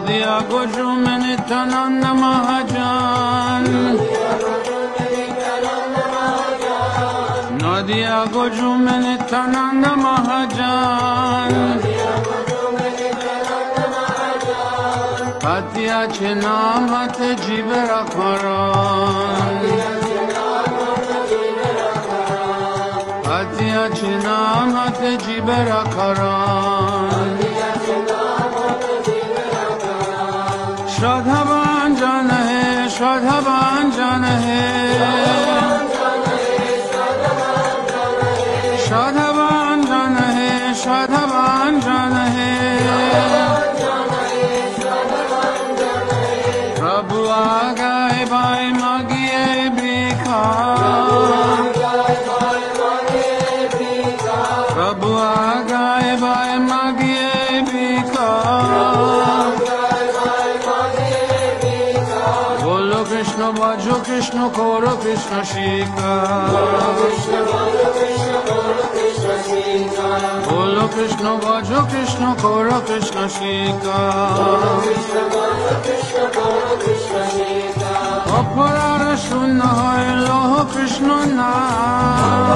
Nadia Gojume Nityananda Mahajan, Nadia Gojume Nityananda Mahajan, Katya Chinamat Jivera Karan, Katya Chinamat Jivera Karan, श्रद्धावान जन है, श्रद्धावान जन है, श्रद्धावान जन है, श्रद्धावान जन है, प्रभु आ गए भाई मांगिए भिक्षा, प्रभु आ गए भाई मांगिए भिक्षा, Krishna bhajo Krishna koro Krishna shika, bolo Krishna bhajo Krishna koro Krishna shika, aparara shunna hoy loho Krishna naam,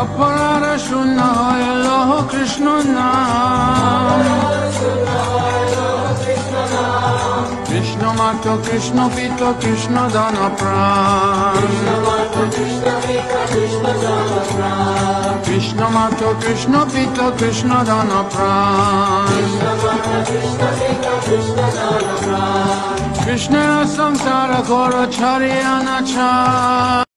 aparara shunna hoy loho Krishna naam, Krishna Mato Krishna Pito Krishna Dana Pran, Krishna Mato Krishna Pito Krishna Dana Pran, Krishna Samsara Gora Charyana Cha.